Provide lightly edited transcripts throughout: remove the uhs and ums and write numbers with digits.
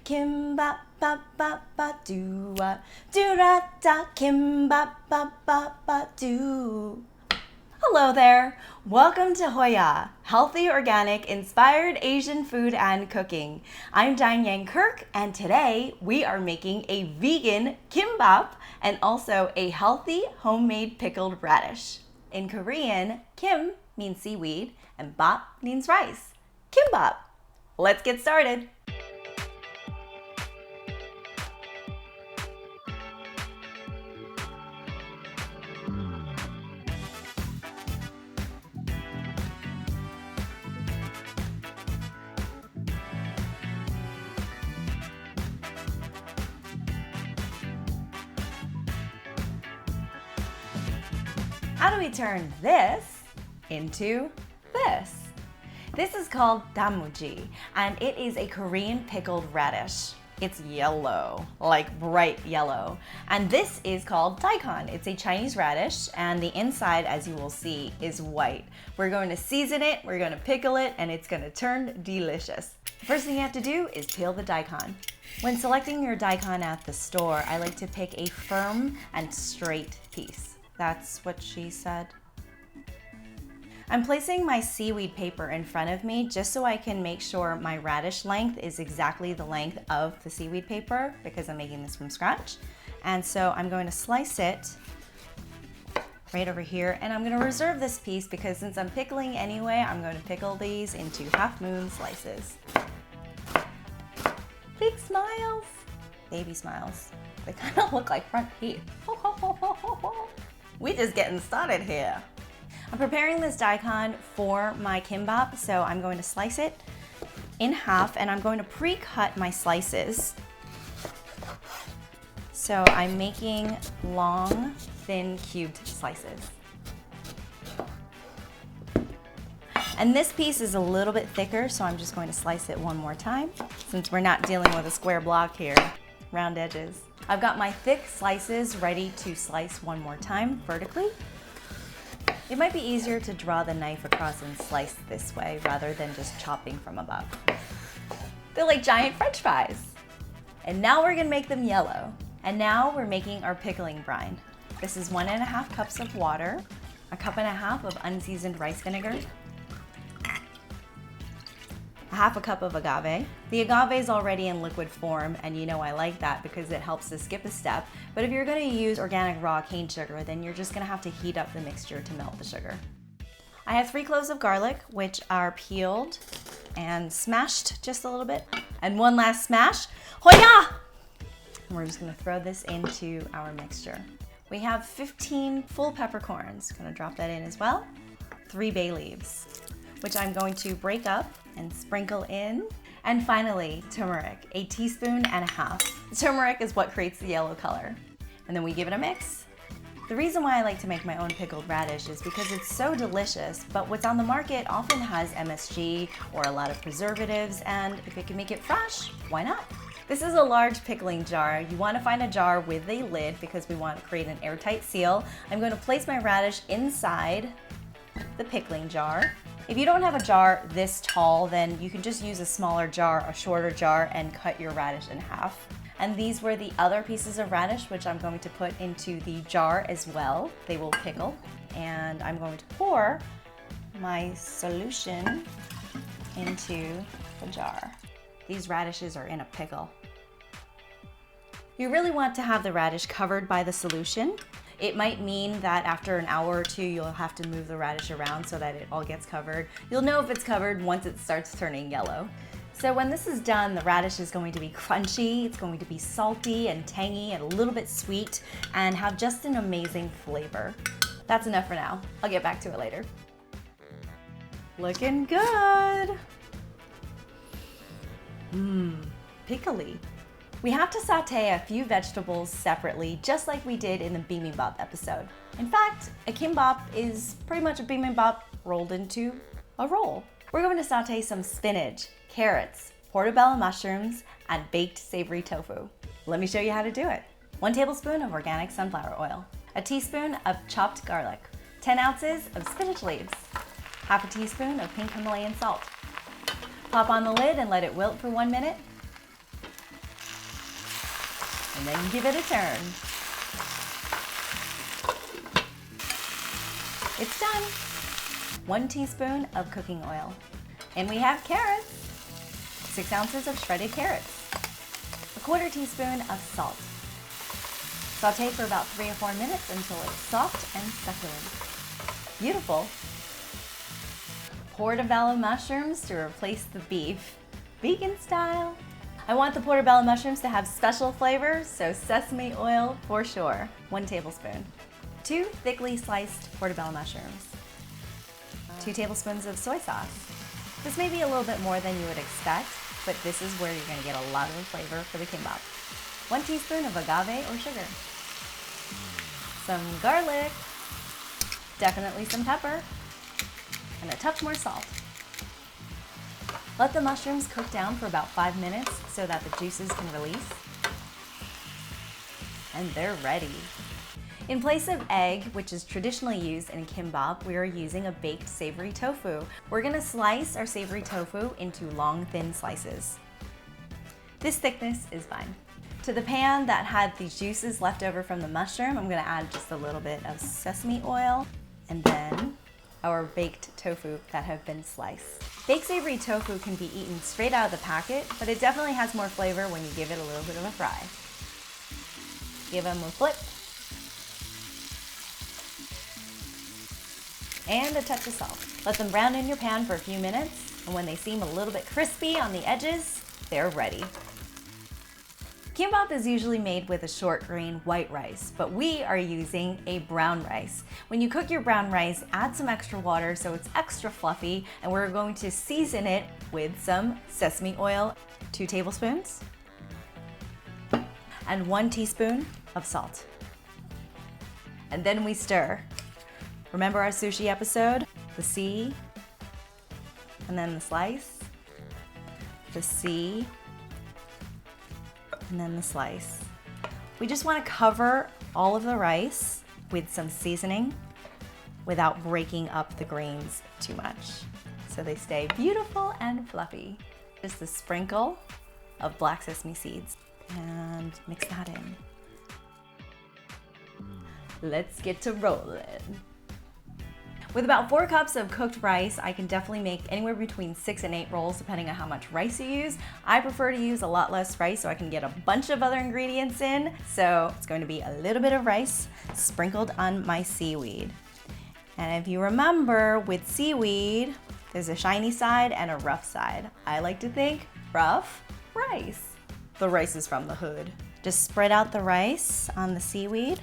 Kimbap, ba ba ba doo, doo da da. Kimbap, ba ba ba doo. Hello there. Welcome to HOIA, Healthy, Organic, Inspired Asian Food and Cooking. I'm Diane Yang Kirk, and today we are making a vegan kimbap and also a healthy homemade pickled radish. In Korean, kim means seaweed and bap means rice. Kimbap. Let's get started. How do we turn this into this? This is called danmuji, and it is a Korean pickled radish. It's yellow, like bright yellow. And this is called daikon. It's a Chinese radish, and the inside, as you will see, is white. We're going to season it, we're going to pickle it, and it's going to turn delicious. The first thing you have to do is peel the daikon. When selecting your daikon at the store, I like to pick a firm and straight piece. That's what she said. I'm placing my seaweed paper in front of me just so I can make sure my radish length is exactly the length of the seaweed paper because I'm making this from scratch. And so I'm going to slice it right over here, and I'm going to reserve this piece because since I'm pickling anyway, I'm going to pickle these into half-moon slices. Big smiles, baby smiles. They kind of look like front teeth. We're just getting started here. I'm preparing this daikon for my kimbap, so I'm going to slice it in half, and I'm going to pre-cut my slices. So I'm making long, thin, cubed slices. And this piece is a little bit thicker, so I'm just going to slice it one more time, since we're not dealing with a square block here. Round edges. I've got my thick slices ready to slice one more time vertically. It might be easier to draw the knife across and slice this way rather than just chopping from above. They're like giant French fries. And now we're gonna make them yellow. And now we're making our pickling brine. This is 1.5 cups of water, 1.5 cups of unseasoned rice vinegar, 1/2 cup of agave. The agave is already in liquid form, and you know I like that because it helps to skip a step. But if you're going to use organic raw cane sugar, then you're just going to have to heat up the mixture to melt the sugar. I have 3 cloves of garlic, which are peeled and smashed just a little bit. And one last smash. HOIA! And we're just going to throw this into our mixture. We have 15 full peppercorns. Going to drop that in as well. 3 bay leaves, which I'm going to break up and sprinkle in. And finally, turmeric, 1.5 teaspoons. The turmeric is what creates the yellow color. And then we give it a mix. The reason why I like to make my own pickled radish is because it's so delicious, but what's on the market often has MSG or a lot of preservatives, and if it can make it fresh, why not? This is a large pickling jar. You want to find a jar with a lid because we want to create an airtight seal. I'm going to place my radish inside the pickling jar. If you don't have a jar this tall, then you can just use a smaller jar, a shorter jar, and cut your radish in half. And these were the other pieces of radish, which I'm going to put into the jar as well. They will pickle. And I'm going to pour my solution into the jar. These radishes are in a pickle. You really want to have the radish covered by the solution. It might mean that after an hour or 2, you'll have to move the radish around so that it all gets covered. You'll know if it's covered once it starts turning yellow. So when this is done, the radish is going to be crunchy, it's going to be salty and tangy and a little bit sweet and have just an amazing flavor. That's enough for now. I'll get back to it later. Looking good. Pickly. We have to saute a few vegetables separately, just like we did in the Bimimbap episode. In fact, a kimbap is pretty much a Bimimbap rolled into a roll. We're going to saute some spinach, carrots, portobello mushrooms, and baked savory tofu. Let me show you how to do it. 1 tablespoon of organic sunflower oil, 1 teaspoon of chopped garlic, 10 ounces of spinach leaves, 1/2 teaspoon of pink Himalayan salt. Pop on the lid and let it wilt for 1 minute. and then give it a turn. It's done. 1 teaspoon of cooking oil. And we have carrots. 6 ounces of shredded carrots. 1/4 teaspoon of salt. Saute for about 3 or 4 minutes until it's soft and succulent. Beautiful. Portobello mushrooms to replace the beef, vegan style. I want the portobello mushrooms to have special flavors, so sesame oil for sure. 1 tablespoon. 2 thickly sliced portobello mushrooms. 2 tablespoons of soy sauce. This may be a little bit more than you would expect, but this is where you're going to get a lot of the flavor for the kimbap. 1 teaspoon of agave or sugar. Some garlic, definitely some pepper, and a touch more salt. Let the mushrooms cook down for about 5 minutes so that the juices can release. And they're ready. In place of egg, which is traditionally used in kimbap, we are using a baked savory tofu. We're gonna slice our savory tofu into long, thin slices. This thickness is fine. To the pan that had the juices left over from the mushroom, I'm gonna add just a little bit of sesame oil and then our baked tofu that have been sliced. Baked savory tofu can be eaten straight out of the packet, but it definitely has more flavor when you give it a little bit of a fry. Give them a flip. And a touch of salt. Let them brown in your pan for a few minutes, and when they seem a little bit crispy on the edges, they're ready. Kimbap is usually made with a short grain white rice, but we are using a brown rice. When you cook your brown rice, add some extra water so it's extra fluffy, and we're going to season it with some sesame oil, 2 tablespoons, and 1 teaspoon of salt. And then we stir. Remember our sushi episode? The C, and then the slice, the C, and then the slice. We just want to cover all of the rice with some seasoning without breaking up the grains too much, so they stay beautiful and fluffy. Just a sprinkle of black sesame seeds and mix that in. Let's get to rolling. With about 4 cups of cooked rice, I can definitely make anywhere between 6 and 8 rolls depending on how much rice you use. I prefer to use a lot less rice so I can get a bunch of other ingredients in. So it's going to be a little bit of rice sprinkled on my seaweed. And if you remember, with seaweed, there's a shiny side and a rough side. I like to think rough rice. The rice is from the hood. Just spread out the rice on the seaweed.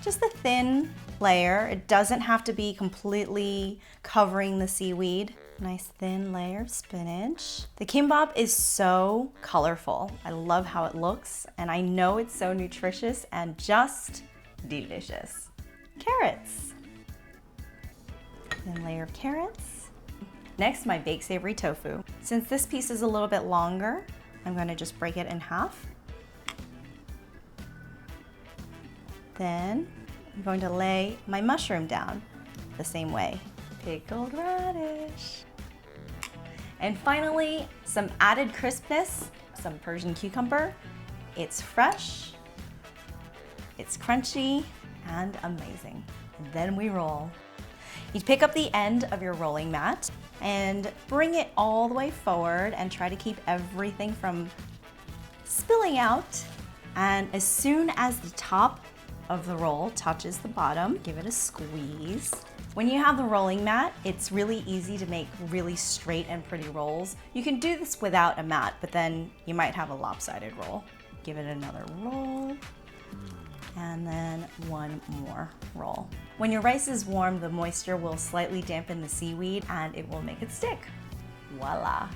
Just a thin layer. It doesn't have to be completely covering the seaweed. Nice thin layer of spinach. The kimbap is so colorful. I love how it looks, and I know it's so nutritious and just delicious. Carrots. Thin layer of carrots. Next, my baked savory tofu. Since this piece is a little bit longer, I'm going to just break it in half. Then I'm going to lay my mushroom down the same way. Pickled radish. And finally, some added crispness, some Persian cucumber. It's fresh, it's crunchy, and amazing. And then we roll. You pick up the end of your rolling mat and bring it all the way forward and try to keep everything from spilling out. And as soon as the top of the roll touches the bottom, give it a squeeze. When you have the rolling mat, it's really easy to make really straight and pretty rolls. You can do this without a mat, but then you might have a lopsided roll. Give it another roll, and then 1 more roll. When your rice is warm, the moisture will slightly dampen the seaweed and it will make it stick. Voila.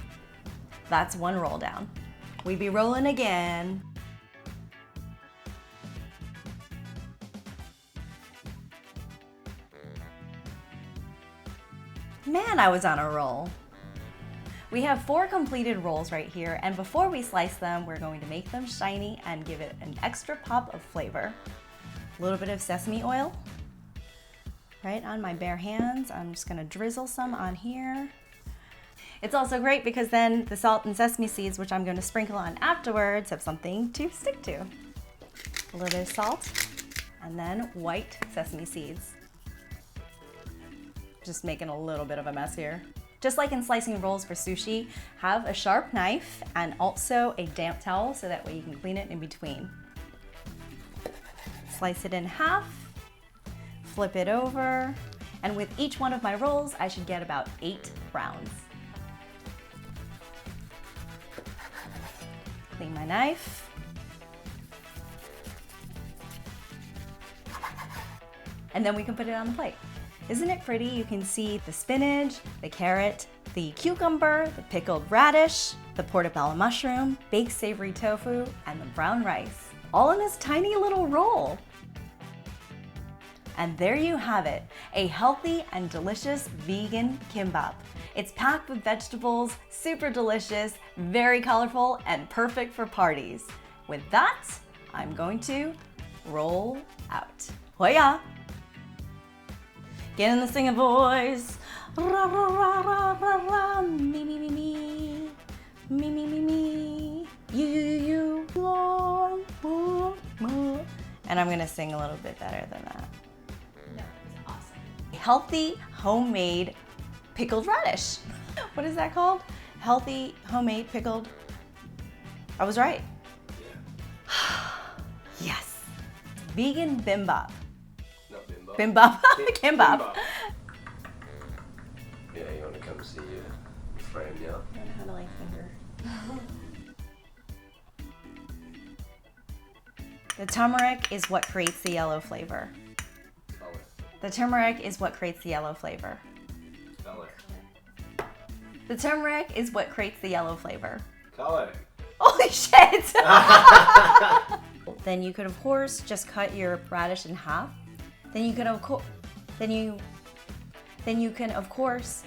That's 1 roll down. We be rolling again. Man, I was on a roll. We have 4 completed rolls right here, and before we slice them, we're going to make them shiny and give it an extra pop of flavor. A little bit of sesame oil, right on my bare hands. I'm just gonna drizzle some on here. It's also great because then the salt and sesame seeds, which I'm going to sprinkle on afterwards, have something to stick to. A little bit of salt and then white sesame seeds. Just making a little bit of a mess here. Just like in slicing rolls for sushi, have a sharp knife and also a damp towel so that way you can clean it in between. Slice it in half, flip it over, and with each one of my rolls, I should get about 8 browns. Clean my knife. And then we can put it on the plate. Isn't it pretty? You can see the spinach, the carrot, the cucumber, the pickled radish, the portobello mushroom, baked savory tofu, and the brown rice, all in this tiny little roll. And there you have it, a healthy and delicious vegan kimbap. It's packed with vegetables, super delicious, very colorful, and perfect for parties. With that, I'm going to roll out. HOIA! Get in the singing voice. Ra, ra, ra, ra, ra, ra. Me, me, me, me. Me, me, me, me. You. And I'm gonna sing a little bit better than that. No, it was awesome. Healthy, homemade pickled radish. What is that called? Healthy, homemade pickled. I was right. Yeah. Yes. Vegan bimbap. Not Bimimbap. Bimbap. Kimbap. Yeah, you want to come see your friend, yeah? I don't know how to like finger. The turmeric is what creates the yellow flavor. Color. The turmeric is what creates the yellow flavor. Color. The turmeric is what creates the yellow flavor. Color. Holy shit! Then you could of course just cut your radish in half. Then you can of course, then you can of course,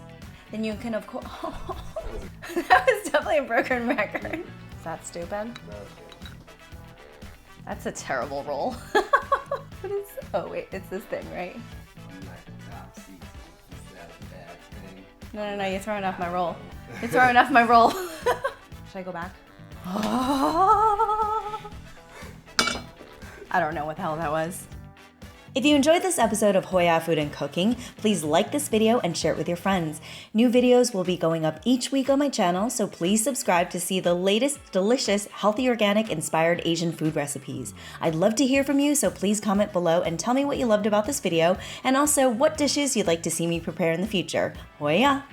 that was definitely a broken record. Is that stupid? No, okay. That's a terrible roll. What is, oh wait, it's this thing, right? I'm like the top seat. Is that a bad thing? No, you're throwing off my roll. You're throwing off my roll. Should I go back? I don't know what the hell that was. If you enjoyed this episode of HOIA Food and Cooking, please like this video and share it with your friends. New videos will be going up each week on my channel, so please subscribe to see the latest delicious, healthy, organic, inspired Asian food recipes. I'd love to hear from you, so please comment below and tell me what you loved about this video, and also what dishes you'd like to see me prepare in the future. HOIA!